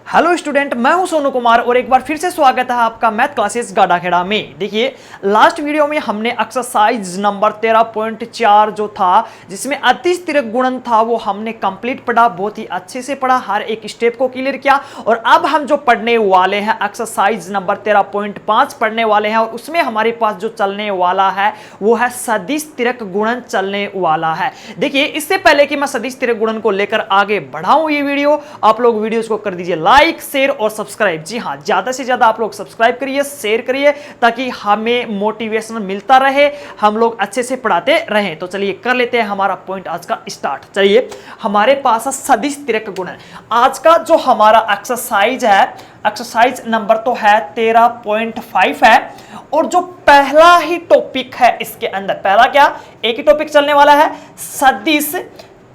Hello student, मैं हूं सोनू कुमार और एक बार फिर से स्वागत है आपका मैथ क्लासेस गाड़ाखेड़ा में। देखिए, लास्ट वीडियो में हमने एक्सरसाइज नंबर 13.4 जो था, जिसमें अतिश तिर्यक गुणन था, वो हमने कंप्लीट पढ़ा, बहुत ही अच्छे से पढ़ा, हर एक स्टेप को क्लियर किया। और अब हम जो पढ़ने वाले हैं एक्सरसाइज नंबर 13.5 पढ़ने वाले हैं, और उसमें हमारे पास जो चलने वाला है वो है सदिश तिर्यक गुणन चलने वाला है। देखिए, इससे पहले कि मैं सदिश तिर्यक गुणन को लेकर आगे बढ़ाऊं ये वीडियो, आप लोग वीडियोस को कर दीजिए लाइक, शेयर और सब्सक्राइब। जी हां, ज्यादा से ज्यादा आप लोग सब्सक्राइब करिए, शेयर करिए, ताकि हमें मोटिवेशन मिलता रहे, हम लोग अच्छे से पढ़ाते रहें। तो चलिए कर लेते हैं हमारा पॉइंट आज का स्टार्ट। चलिए, हमारे पास है सदिश तिर्यक गुणन। आज का जो हमारा एक्सरसाइज है, एक्सरसाइज नंबर तो है 13.5 है, और जो पहला ही टॉपिक है इसके अंदर, पहला क्या, एक ही टॉपिक चलने वाला है, सदिश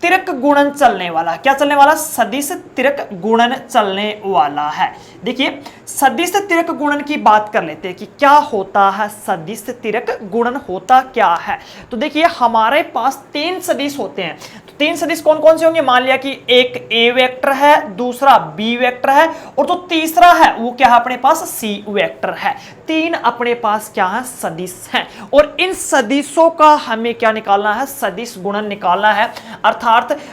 तिर्यक गुणन चलने वाला। क्या चलने वाला? सदिश तिर्यक गुणन चलने वाला है। देखिए, सदिश तिर्यक गुणन की बात कर लेते हैं कि क्या होता है सदिश तिर्यक गुणन, होता क्या है। तो देखिए, हमारे पास तीन सदिश होते हैं। तो तीन सदिश कौन कौन से होंगे? मान लिया कि एक ए वेक्टर है, दूसरा बी वेक्टर है, और जो तीसरा है वो क्या है अपने पास? सी वेक्टर है। तीन अपने पास क्या है? सदिश हैं। और इन सदिशों का हमें क्या निकालना है? सदिश गुणन निकालना है। अर्थात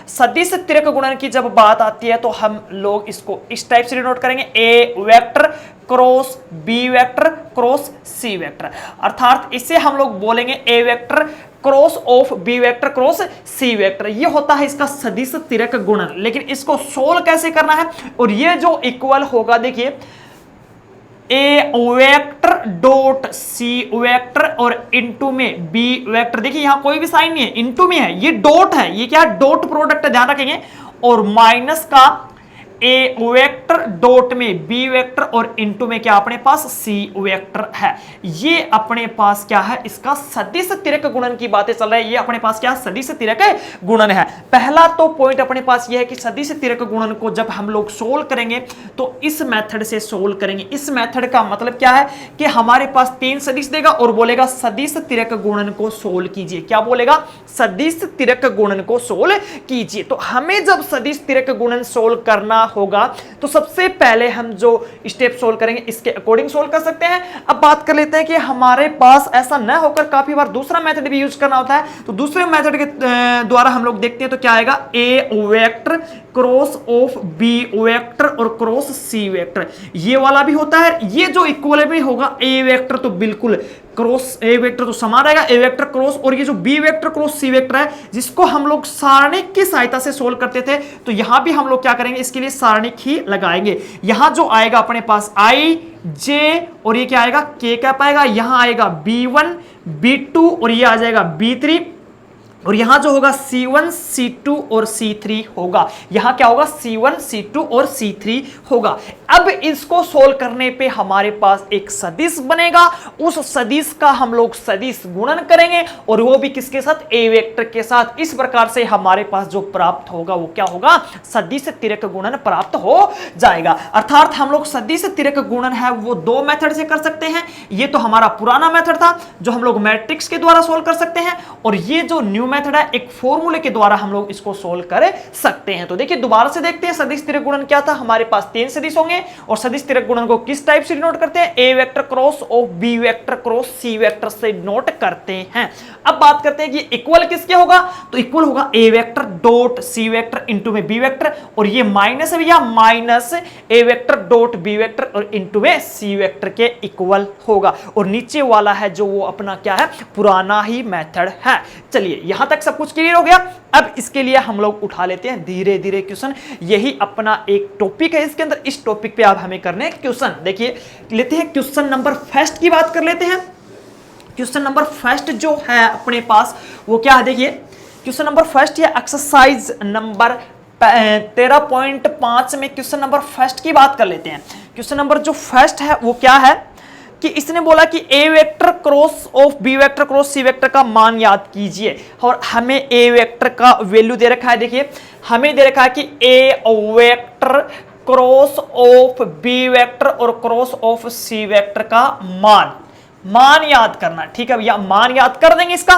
सदिश तिर्यक गुणन की जब बात आती है तो हम लोग इसको इस टाइप से डिनोट करेंगे, a vector cross B vector cross C vector. अर्थात इसे हम लोग बोलेंगे a vector cross of B vector cross C vector. ये होता है इसका सदिश तिर्यक गुणन। लेकिन इसको सोल्व कैसे करना है? और ये जो इक्वल होगा, देखिए, ए वेक्टर डॉट सी वेक्टर और इनटू में बी वेक्टर। देखिए, यहां कोई भी साइन नहीं है, इनटू में है, ये डॉट है, ये क्या है? डॉट प्रोडक्ट है, ध्यान रखेंगे। और माइनस का ए वेक्टर डॉट में बी वेक्टर और इनटू में क्या अपने पास? सी वेक्टर है। ये अपने पास क्या है? इसका सदिश तिर्यक गुणन की बातें चल रही है। ये अपने पास क्या? सदिश तिर्यक गुणन है। पहला तो पॉइंट अपने पास ये है कि सदिश तिर्यक गुणन को जब हम लोग सोल्व करेंगे तो इस मेथड से सोल्व करेंगे। इस मेथड का मतलब क्या है कि हमारे पास तीन सदिश देगा और बोलेगा सदिश तिर्यक गुणन को सोल्व कीजिए। क्या बोलेगा? सदिश तिर्यक गुणन को सोल्व कीजिए। तो हमें जब सदिश तिर्यक गुणन सोल्व करना होगा तो सबसे पहले हम जो स्टेप सोल्व करेंगे इसके अकॉर्डिंग सोल्व कर सकते हैं। अब बात कर लेते हैं कि हमारे पास ऐसा न होकर काफी बार दूसरा मेथड भी यूज करना होता है। तो दूसरे मेथड के द्वारा हम लोग देखते हैं तो क्या आएगा? A vector cross of B vector और क्रॉस सी वेक्टर, ये वाला भी होता है। ये जो इक्वल भी होगा, ए वेक्टर तो बिल्कुल क्रॉस ए वेक्टर तो समान रहेगा, ए वेक्टर क्रॉस, और ये जो बी वेक्टर क्रॉस सी वेक्टर है, जिसको हम लोग सारणिक की सहायता से सोल्व करते थे, तो यहां भी हम लोग क्या करेंगे? इसके लिए सारणिक ही लगाएंगे। यहां जो आएगा अपने पास आई जे, और ये क्या आएगा? के क्या पाएगा? यहां आएगा B1 B2 और ये आ जाएगा B3, और यहां जो होगा C1 C2 और C3 होगा। यहां क्या होगा? C1 C2 और C3 होगा। अब इसको सोल्व करने पे हमारे पास एक सदिश बनेगा। उस सदिश का हम लोग सदिश गुणन करेंगे, और वो भी किसके साथ? ए वेक्टर के साथ। इस प्रकार से हमारे पास जो प्राप्त होगा वो क्या होगा? सदिश तिर्यक गुणन प्राप्त हो जाएगा। अर्थात हम लोग सदिश तिर्यक गुणन है वो दो मेथड से कर सकते हैं। ये तो हमारा पुराना मेथड था जो हम लोग मैट्रिक्स के द्वारा सोल्व कर सकते हैं, और ये जो न्यू मेथड है एक फॉर्मूले के द्वारा हम लोग इसको सोल्व कर सकते हैं। तो देखिए, दोबारा से देखते हैं सदिश तिर्यक गुणन क्या था। हमारे पास तीन सदिश होंगे, और सदिश तिर्यक गुणन को किस टाइप से डिनोट करते हैं? ए vector cross of B vector cross C vector से डिनोट करते हैं। अब बात करते हैं कि इक्वल किसके होगा? तो इक्वल होगा a vector dot C vector into में बी वेक्टर, और ये माइनस है भैया, minus a vector dot B vector और इनटू में सी वेक्टर के इक्वल होगा। और नीचे वाला है जो वो अपना क्या है? पुराना ही मेथड है। चलिए, यहां तक सब कुछ क्लियर हो गया। अब इसके लिए हम लोग उठा लेते हैं धीरे धीरे क्वेश्चन। यही अपना एक टॉपिक है, इसके अंदर इस टॉपिक पे आप हमें करने क्वेश्चन। देखिए, लेते हैं क्वेश्चन नंबर फर्स्ट की बात कर लेते हैं। क्वेश्चन नंबर फर्स्ट जो है अपने पास वो क्या है? देखिए, क्वेश्चन नंबर फर्स्ट है एक्सरसाइज नंबर 13.5 में क्वेश्चन नंबर फर्स्ट की बात कर लेते हैं। क्वेश्चन नंबर जो फर्स्ट है वो क्या है कि इसने बोला कि ए vector cross of B vector cross C vector का मान याद कीजिए, और हमें ए वेक्टर का वैल्यू दे रखा है। देखिए, हमें दे रखा है कि ए vector cross of B vector और क्रॉस ऑफ सी वेक्टर का मान याद करना। ठीक है भैया, मान याद कर देंगे इसका।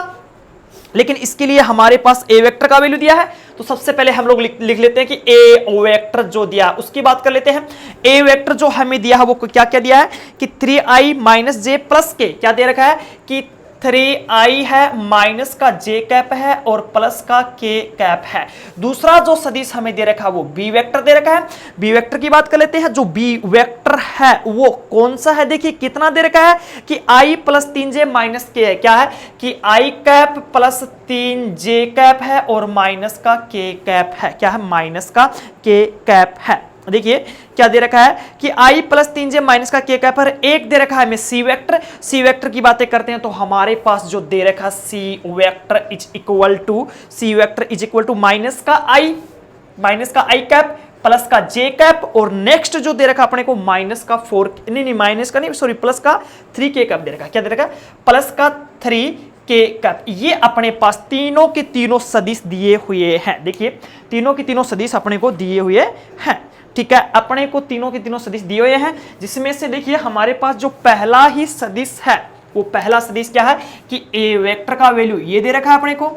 लेकिन इसके लिए हमारे पास ए वेक्टर का वैल्यू दिया है, तो सबसे पहले हम लोग लिख लेते हैं कि ए वेक्टर जो दिया उसकी बात कर लेते हैं। ए वेक्टर जो हमें दिया है वो क्या क्या दिया है कि 3i माइनस जे प्लस के, क्या दे रखा है कि 3i है, माइनस का जे कैप है और प्लस का के कैप है। दूसरा जो सदिश हमें दे रखा है वो बी वेक्टर दे रखा है। बी वेक्टर की बात कर लेते हैं। जो बी वेक्टर है वो कौन सा है, देखिए कितना दे रखा है कि i प्लस 3j माइनस के है, क्या है कि i cap plus 3j cap है और माइनस का के कैप है, क्या है माइनस का के कैप है। देखिए क्या दे रखा है कि i प्लस 3j माइनस का के कैप पर एक दे रखा है हमें सी वेक्टर। सी वेक्टर की बातें करते हैं तो हमारे पास जो दे रखा c vector is equal to minus का i कैप प्लस का j कैप और नेक्स्ट जो दे रखा अपने को माइनस का 4 नहीं माइनस का नहीं सॉरी प्लस का 3k कैप दे रखा। क्या दे रखा प्लस का 3k कैप। ये अपने पास तीनों के तीनों सदिश दिए हुए हैं। देखिए तीनों के तीनों सदिश अपने को दिए हुए हैं, ठीक है, अपने को तीनों के तीनों सदिश दिए हुए हैं, जिसमें से देखिए हमारे पास जो पहला ही सदिश है वो पहला सदिश क्या है कि ए वेक्टर का वैल्यू ये दे रखा है अपने को,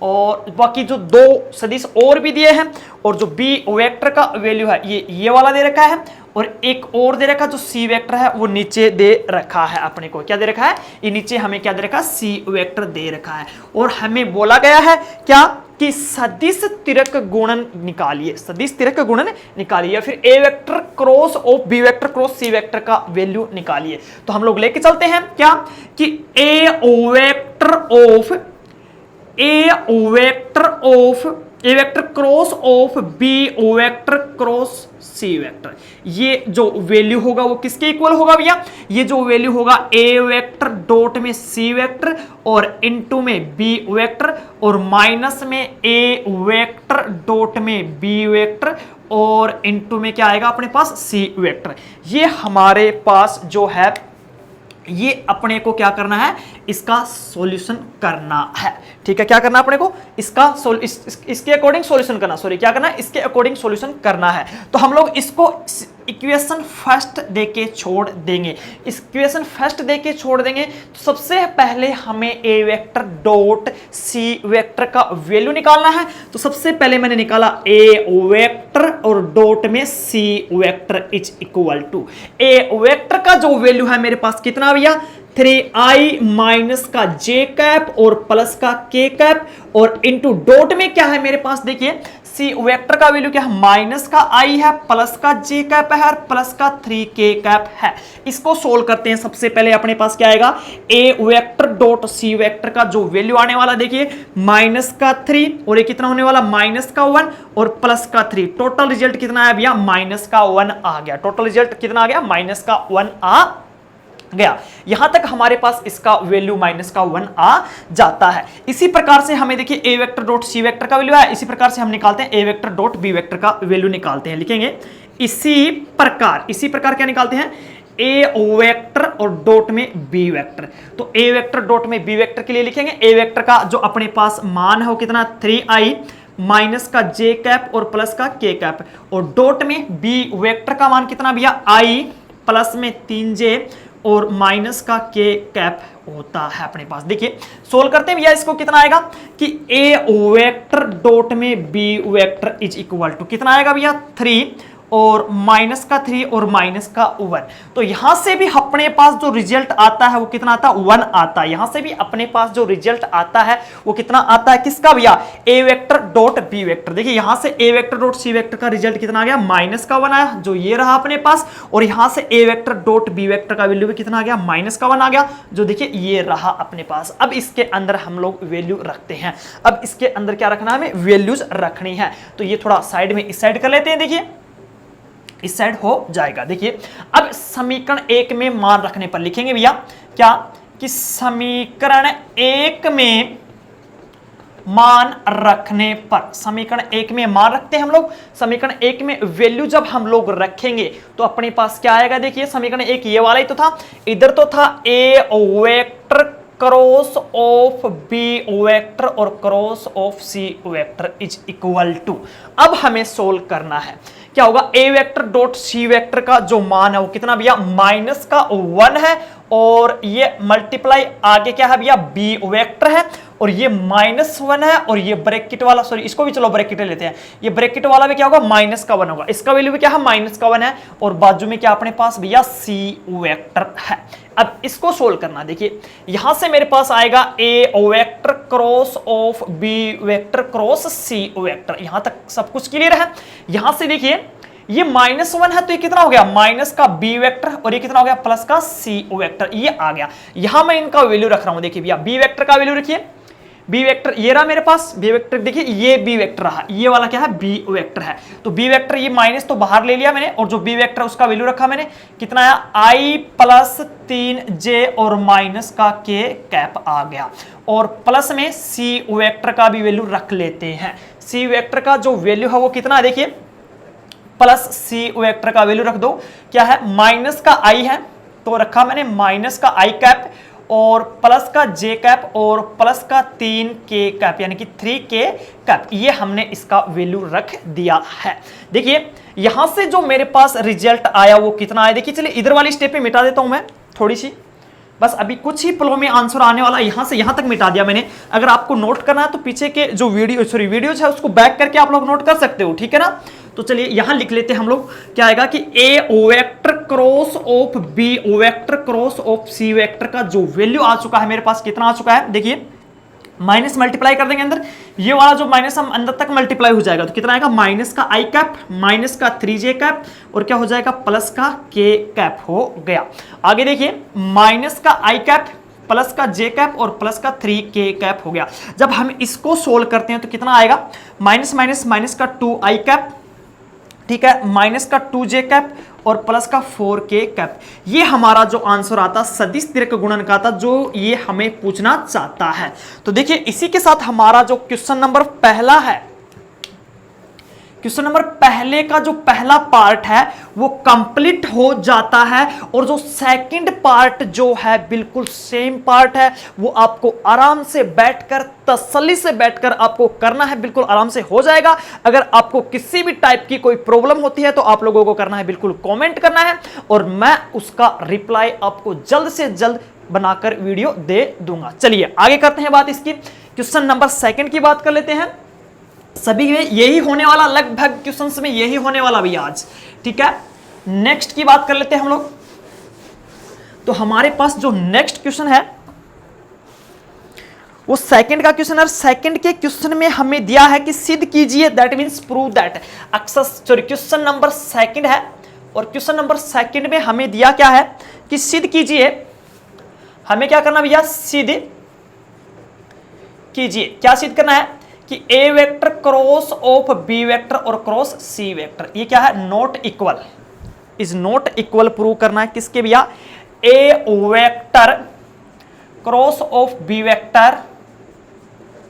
और बाकी जो दो सदिश और भी दिए हैं, और जो बी वेक्टर का वैल्यू है ये वाला दे रखा है, और एक और दे रखा जो सी वेक्टर है वो नीचे दे रखा है अपने को। क्या दे रखा है, ये नीचे हमें क्या दे रखा है सी वेक्टर दे रखा है। और हमें बोला गया है क्या कि सदिश तिरक गुणन निकालिए, सदिश तिरक गुणन निकालिए, या फिर a vector cross of B vector cross C vector का वैल्यू निकालिए। तो हम लोग लेके चलते हैं क्या कि ए vector cross of B vector cross C vector, ये जो वैल्यू होगा वो किसके इक्वल होगा भैया, ये जो वैल्यू होगा ए वेक्टर डॉट में सी वेक्टर और इनटू में बी वेक्टर और माइनस में ए वेक्टर डॉट में बी वेक्टर और इनटू में क्या आएगा अपने पास सी वेक्टर। ये हमारे पास जो है ये अपने को क्या करना है, इसका सॉल्यूशन करना है, ठीक है। क्या करना अपने को, इसका इसके अकॉर्डिंग सॉल्यूशन करना, सॉरी क्या करना है, इसके अकॉर्डिंग सॉल्यूशन करना है। तो हम लोग इसको इक्वेशन फर्स्ट देके छोड़ देंगे, इक्वेशन फर्स्ट देके छोड़ देंगे। तो सबसे पहले हमें ए वेक्टर डॉट सी वेक्टर का वैल्यू निकालना है। तो सबसे पहले मैंने निकाला ए वेक्टर और डॉट में सी vector is equal to a vector का जो वैल्यू है मेरे पास कितना भैया 3i माइनस का j कैप और प्लस का k कैप और इनटू डॉट में क्या है मेरे पास, देखिए सी वेक्टर का वैल्यू क्या है माइनस का i है प्लस का j कैप है और प्लस का 3k कैप है। इसको सोल्व करते हैं। सबसे पहले अपने पास क्या आएगा a vector dot C vector का जो वैल्यू आने वाला देखिए माइनस का 3 और ये कितना होने वाला माइनस का 1 और प्लस का 3। टोटल रिजल्ट कितना आया भैया माइनस का 1 आ गया। टोटल रिजल्ट कितना आ गया माइनस का 1 आ गया। यहां तक हमारे पास इसका वैल्यू माइनस का 1 आ जाता है। इसी प्रकार से हमें देखिए ए वेक्टर डॉट सी वेक्टर का वैल्यू है, इसी प्रकार से हम निकालते हैं ए वेक्टर डॉट बी वेक्टर का वैल्यू निकालते हैं। लिखेंगे इसी प्रकार क्या निकालते हैं ए वेक्टर और डॉट में बी वेक्टर। तो ए वेक्टर डॉट में बी वेक्टर के लिए लिखेंगे ए वेक्टर का जो अपने पास मान है वो कितना 3i माइनस का j कैप और प्लस का k कैप और डॉट में बी वेक्टर का मान कितना भैया i प्लस में 3j और माइनस का k कैप होता है अपने पास। देखिए सोल्व करते हैं भैया इसको कितना आएगा कि ए वेक्टर डॉट में B vector is equal to कितना आएगा भैया 3 और माइनस का 3 और माइनस का 1। तो यहां से भी अपने पास जो रिजल्ट आता है वो कितना आता है 1 आता है। यहां से भी अपने पास जो रिजल्ट आता है वो कितना आता है किसका भैया ए वेक्टर डॉट बी वेक्टर। देखिए यहां से ए वेक्टर डॉट सी वेक्टर का रिजल्ट कितना आ गया माइनस का 1 आया जो ये रहा अपने पास, और यहां से ए वेक्टर डॉट बी वेक्टर का वैल्यू भी कितना आ गया माइनस का 1 आ गया जो देखिए ये रहा अपने पास। अब इसके अंदर हम लोग वैल्यू रखते हैं। अब इसके अंदर क्या रखना है हमें वैल्यूज रखनी है। तो ये थोड़ा साइड में इस साइड कर लेते हैं। देखिए इस साइड हो जाएगा। देखिए अब समीकरण 1 में मान रखने पर लिखेंगे भैया क्या कि समीकरण 1 में मान रखने पर, समीकरण 1 में मान रखते हैं हम लोग। समीकरण 1 में वैल्यू जब हम लोग रखेंगे तो अपने पास क्या आएगा देखिए समीकरण 1 ये वाला ही तो था, इधर तो था a vector cross of B vector और cross of C vector is equal to. अब हमें सोल्व करना है क्या होगा a vector dot C vector का जो मान है वो कितना भैया माइनस का 1 है और ये मल्टीप्लाई आगे क्या है भैया बी वेक्टर है और ये -1 है, और ये ब्रैकेट वाला, सॉरी इसको भी चलो ब्रैकेट लेते हैं, ये ब्रैकेट वाला भी क्या होगा, -1 होगा, इसका वैल्यू भी क्या है, -1 है, और बाजू में क्या अपने पास भैया सी वेक्टर है। अब इसको सोल्व करना, देखिए यहां से मेरे पास आएगा a vector cross of B vector cross C vector, यहां तक सब कुछ क्लियर है। यहां से देखिए ये -1 है, तो ये कितना हो गया, माइनस का बी वेक्टर, और ये कितना हो गया, प्लस का सी वेक्टर, ये आ गया। यहां मैं इनका वैल्यू रख रहा हूं, देखिए भैया बी वेक्टर का वैल्यू रखिए, बी वेक्टर ये रहा मेरे पास, बी वेक्टर देखिए ये बी वेक्टर रहा, ये वाला क्या है, बी वेक्टर है, तो बी वेक्टर ये माइनस तो बाहर ले लिया मैंने, और जो बी वेक्टर उसका वैल्यू रखा मैंने, कितना आया, आई प्लस 3j और माइनस का k कैप आ गया, और प्लस में सी वेक्टर का भी वैल्यू रख लेते हैं। सी वेक्टर का जो वैल्यू है वो कितना है, देखिए प्लस सी वेक्टर का वैल्यू रख दो, क्या है, माइनस का आई है, तो रखा मैंने माइनस का आई कैप, और प्लस का जे कैप, और प्लस का 3k कैप, यानी कि 3k कैप, ये हमने इसका वैल्यू रख दिया है। देखिए यहां से जो मेरे पास रिजल्ट आया वो कितना आया, देखिए चलिए इधर वाली स्टेप पे मिटा देता हूं मैं थोड़ी सी, बस अभी कुछ ही पलों में आंसर आने वाला, यहां से यहां तक मिटा दिया मैंने। अगर आपको नोट करना है तो पीछे के जो वीडियोज है उसको बैक करके आप लोग नोट कर सकते हो, ठीक है ना। तो चलिए यहां लिख लेते हैं हम लोग, क्या आएगा कि ए vector cross of B vector cross of C vector का जो वैल्यू आ चुका है मेरे पास, कितना आ चुका है, देखिए माइनस मल्टीप्लाई कर देंगे अंदर, ये वाला जो माइनस हम अंदर तक मल्टीप्लाई हो जाएगा, तो कितना आएगा, माइनस का आई कैप, माइनस का 3j कैप, और क्या हो जाएगा, प्लस का k कैप हो गया। आगे देखिए माइनस का आई कैप, प्लस का j कैप, और प्लस का 3k कैप हो गया। जब हम इसको सोल्व करते हैं तो कितना आएगा, माइनस माइनस माइनस का 2i कैप, ठीक है, माइनस का 2j कैप, और प्लस का 4k कैप, ये हमारा जो आंसर आता सदिश दीर्घ गुणन का था, जो ये हमें पूछना चाहता है। तो देखिए इसी के साथ हमारा जो क्वेश्चन नंबर पहला है, क्वेश्चन नंबर पहले का जो पहला पार्ट है वो कंप्लीट हो जाता है, और जो सेकंड पार्ट जो है बिल्कुल सेम पार्ट है, वो आपको आराम से बैठकर तसल्ली से बैठकर आपको करना है, बिल्कुल आराम से हो जाएगा। अगर आपको किसी भी टाइप की कोई प्रॉब्लम होती है तो आप लोगों को करना है, बिल्कुल कमेंट करना है, और मैं उसका रिप्लाई आपको जल्द से जल्द बनाकर वीडियो दे दूंगा। चलिए आगे करते हैं बात इसकी, क्वेश्चन नंबर सेकंड की बात कर लेते हैं। सभी में यही होने वाला, लगभग क्वेश्चंस में यही होने वाला भी आज, ठीक है। नेक्स्ट की बात कर लेते हैं हम लोग। तो हमारे पास जो नेक्स्ट क्वेश्चन है वो सेकंड का क्वेश्चन है। सेकंड के क्वेश्चन में हमें दिया है कि सिद्ध कीजिए, that means prove that, sorry question number second है, और क्वेश्चन नंबर सेकंड में हमें दिया क्या है कि सिद्ध कीजिए, हमें क्या करना भैया, सिद्ध कीजिए, क्या सिद्ध करना है कि ए vector cross of B vector और क्रॉस सी वेक्टर, ये क्या है, not equal, is not equal prove करना है, किसके भैया, ए vector cross of B vector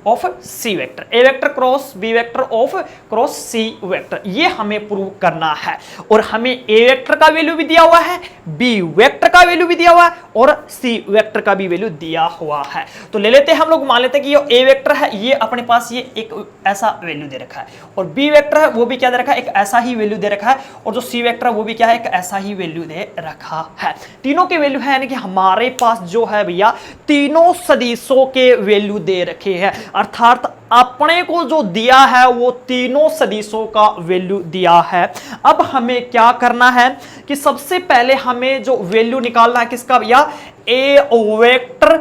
of C vector, A vector cross B vector of cross C vector, ये हमें प्रूव करना है। और हमें ए वेक्टर का वैल्यू भी दिया हुआ है, बी वेक्टर का वैल्यू भी दिया हुआ है, और सी वेक्टर का भी वैल्यू दिया हुआ है। तो ले लेते हैं हम लोग, मान लेते हैं कि ये ए वेक्टर है, ये अपने पास ये एक ऐसा वैल्यू दे रखा है, और बी वेक्टर है वो भी क्या दे रखा है, एक ऐसा ही वैल्यू दे रखा है, और जो सी वेक्टर है वो भी क्या है, एक ऐसा ही वैल्यू दे रखा है। तीनों के वैल्यू है, यानी कि हमारे पास जो है भैया तीनों सदिशों के वैल्यू दे रखे हैं, अर्थात अपने को जो दिया है वो तीनों सदिशों का वैल्यू दिया है। अब हमें क्या करना है कि सबसे पहले हमें जो वैल्यू निकालना है किसका भैया, ए vector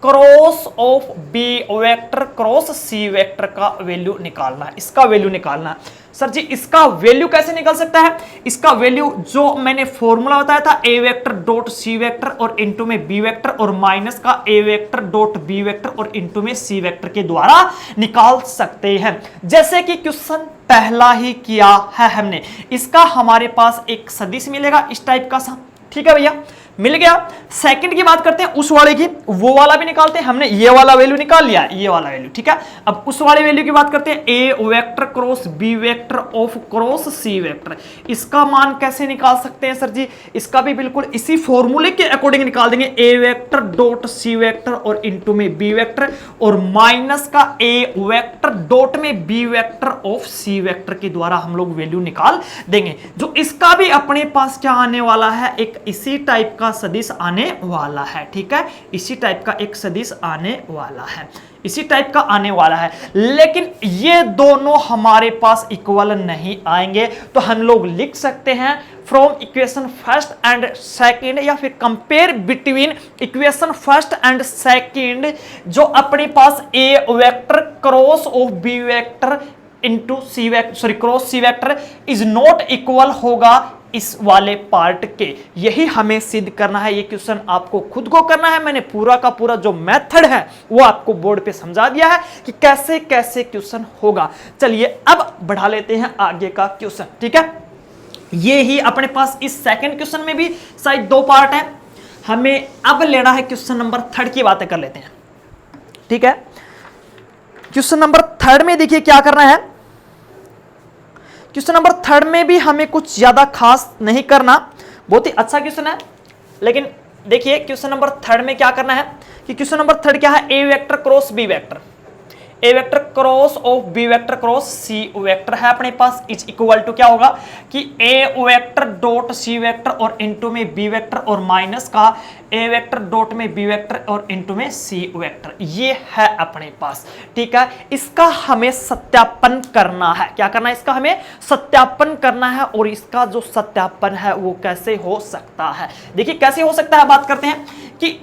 cross of B vector cross C vector का वैल्यू निकालना है, इसका वैल्यू निकालना है। सर जी इसका वैल्यू कैसे निकल सकता है, इसका वैल्यू जो मैंने फॉर्मूला बताया था, a vector dot C vector और इनटू में बी वेक्टर, और माइनस का ए वेक्टर डॉट बी वेक्टर और इनटू में सी वेक्टर के द्वारा निकाल सकते हैं, जैसे कि क्वेश्चन पहला ही किया है हमने। इसका हमारे पास एक सदिश मिलेगा इस टाइप का सा, ठीक है भैया, मिल गया। सेकंड की बात करते हैं, उस वाले की, वो वाला भी निकालते हैं, हमने ये वाला वैल्यू निकाल लिया, ये वाला वैल्यू, ठीक है। अब उस वाले वैल्यू की बात करते हैं, ए vector cross B vector of cross C vector, इसका मान कैसे निकाल सकते हैं सर जी, इसका भी बिल्कुल इसी फॉर्मूले के अकॉर्डिंग निकाल देंगे, a vector dot C vector और इनटू में बी वेक्टर, और माइनस का ए वेक्टर डॉट में B vector of C vector के द्वारा हम लोग वैल्यू निकाल देंगे। जो इसका भी अपने पास क्या आने वाला है, एक इसी टाइप का का सदिश आने वाला है, ठीक है, इसी टाइप का एक सदिश आने वाला है, इसी टाइप का आने वाला है। लेकिन ये दोनों हमारे पास इक्वल नहीं आएंगे, तो हम लोग लिख सकते हैं from equation first and second, या फिर compare between equation first and second, जो अपने पास A vector cross of B vector into C vector, sorry cross C vector is not equal होगा इस वाले पार्ट के। यही हमें सिद्ध करना है। ये क्वेश्चन आपको खुद को करना है। मैंने पूरा का पूरा जो मेथड है वो आपको बोर्ड पे समझा दिया है कि कैसे कैसे क्वेश्चन होगा। चलिए अब बढ़ा लेते हैं आगे का क्वेश्चन, ठीक है। ये ही अपने पास इस सेकंड क्वेश्चन में भी शायद 2 पार्ट है। हमें अब लेना है क्वेश्चन नंबर 3 की बातें कर लेते हैं, ठीक है। क्वेश्चन नंबर 3 में देखिए क्या करना है। क्वेश्चन नंबर 3 में भी हमें कुछ ज्यादा खास नहीं करना, बहुत ही अच्छा क्वेश्चन है। लेकिन देखिए क्वेश्चन नंबर 3 में क्या करना है कि क्वेश्चन नंबर 3 क्या है, A vector cross B vector, A vector cross of B vector cross C vector है अपने पास, इज इक्वल टू क्या होगा कि ए वेक्टर डॉट सी वेक्टर और इनटू में बी वेक्टर और माइनस का ए वेक्टर डॉट में बी वेक्टर और इनटू में सी वेक्टर। ये है अपने पास, ठीक है। इसका हमें सत्यापन करना है। क्या करना है, इसका हमें सत्यापन करना है। और इसका जो सत्यापन है वो कैसे हो सकता है, देखिए कैसे हो सकता है। बात करते हैं कि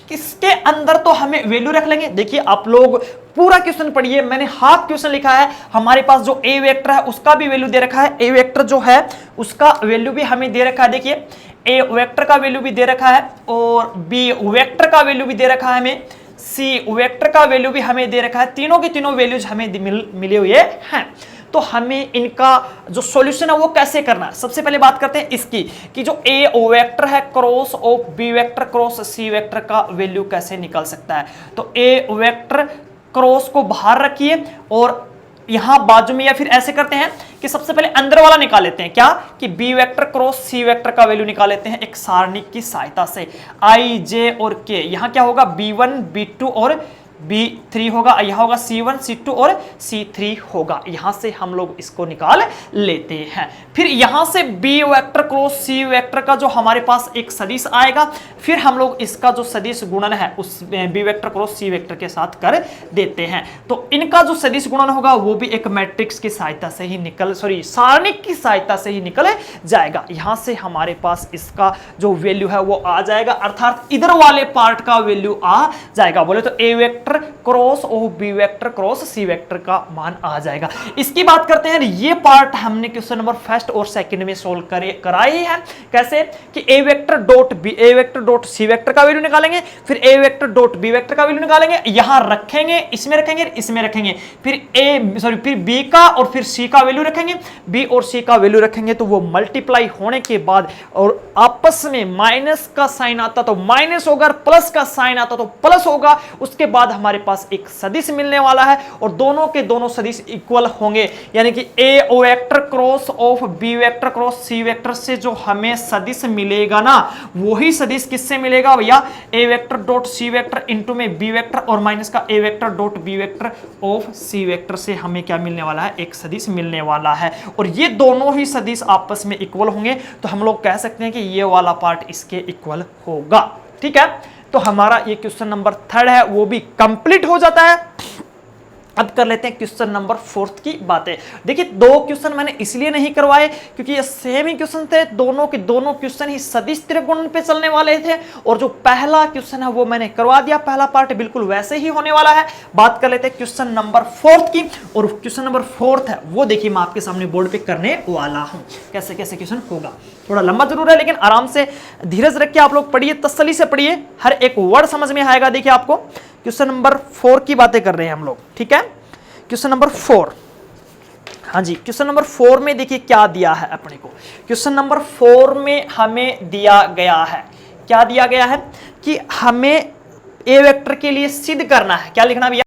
इसके अंदर तो हमें वैल्यू रख लेंगे। देखिए आप लोग पूरा क्वेश्चन पढ़िए, मैंने हाफ क्वेश्चन लिखा है। हमारे पास जो ए वेक्टर है उसका भी वैल्यू दे रखा है, ए वेक्टर जो है उसका वैल्यू भी हमें दे रखा है। देखिए ए वेक्टर का वैल्यू भी दे रखा है और बी वेक्टर का वैल्यू भी दे रखा है हमें, सी वेक्टर का वैल्यू भी हमें दे रखा है। तीनों के तीनों वैल्यूज हमें मिले हुए हैं। तो हमें इनका जो सॉल्यूशन है वो कैसे करना है, सबसे पहले बात करते हैं इसकी कि जो ए वेक्टर है cross of B vector cross C vector का वैल्यू कैसे निकल सकता है। तो ए वेक्टर क्रॉस को बाहर रखिए और यहां बाजू में, या फिर ऐसे करते हैं कि सबसे पहले अंदर वाला निकाल लेते हैं। क्या कि बी वेक्टर क्रॉस सी वेक्टर का वैल्यू निकाल लेते हैं एक सारणी की सहायता से, आई जे और के। यहां क्या होगा, B1 B2 और B3 होगा, यहां होगा C1 C2 और C3 होगा। यहां से हम लोग इसको निकाल लेते हैं। फिर यहां से B vector cross C vector का जो हमारे पास एक सदिश आएगा, फिर हम लोग इसका जो सदिश गुणन है उस B vector cross C vector के साथ कर देते हैं। तो इनका जो सदिश गुणन होगा वो भी एक मैट्रिक्स की सहायता से ही सारणी की सहायता से ही निकल जाएगा। यहां से हमारे पास इसका जो वैल्यू है वो आ जाएगा, अर्थात इधर वाले पार्ट का वैल्यू आ जाएगा। बोले तो A vector cross of B vector cross C vector का मान आ जाएगा। इसकी बात करते हैं, ये पार्ट हमने क्वेश्चन नंबर फर्स्ट और सेकंड में सोल्व कराई है। कैसे कि ए वेक्टर डॉट सी वेक्टर का वैल्यू निकालेंगे, फिर a vector dot B vector का वैल्यू निकालेंगे, यहां रखेंगे, इसमें रखेंगे, इसमें रखेंगे, फिर बी का और फिर सी का वैल्यू रखेंगे, बी और सी का वैल्यू रखेंगे तो वो मल्टीप्लाई होने के बाद और आपस में माइनस का साइन आता तो माइनस होगा, प्लस का साइन आता तो प्लस होगा। उसके बाद हमारे पास एक सदिश मिलने वाला है और दोनों के दोनों सदिश इक्वल होंगे, यानी कि ए vector cross of B vector cross C vector से जो हमें सदिश मिलेगा ना, वही सदिश किससे मिलेगा भैया, ए वेक्टर डॉट सी वेक्टर इनटू में बी वेक्टर और माइनस का ए vector dot B vector of C vector से हमें क्या मिलने वाला है, एक सदिश मिलने वाला है। और ये दोनों ही सदिश आपस में इक्वल होंगे तो हम लोग कह सकते हैं कि ये वाला पार्ट इसके इक्वल होगा। ठीक है, तो हमारा ये क्वेश्चन नंबर 3 है वो भी कंप्लीट हो जाता है। अब कर लेते हैं क्वेश्चन नंबर 4 की बातें। देखिए 2 क्वेश्चन मैंने इसलिए नहीं करवाए क्योंकि ये सेम ही क्वेश्चन थे, दोनों के दोनों क्वेश्चन ही सदिश त्रिगुणन पे चलने वाले थे और जो पहला क्वेश्चन है वो मैंने करवा दिया, पहला पार्ट बिल्कुल वैसे ही होने वाला है। बात कर लेते हैं क्वेश्चन नंबर 4 की, और क्वेश्चन नंबर 4 है वो देखिए मैं आपके सामने बोर्ड पे करने वाला हूं। कैसे कैसे क्वेश्चन होगा, थोड़ा लंबा जरूर है लेकिन आराम से धीरज रख के आप लोग पढ़िए, तसल्ली से पढ़िए, हर एक वर्ड समझ में आएगा। देखिए आपको क्वेश्चन नंबर 4 की बातें कर रहे हैं हम लोग, ठीक है। क्वेश्चन नंबर 4, हाँ जी, क्वेश्चन नंबर 4 में देखिए क्या दिया है अपने को। क्वेश्चन नंबर 4 में हमें दिया गया है, क्या दिया गया है कि हमें ए वेक्टर के लिए सिद्ध करना है। क्या लिखना भैया,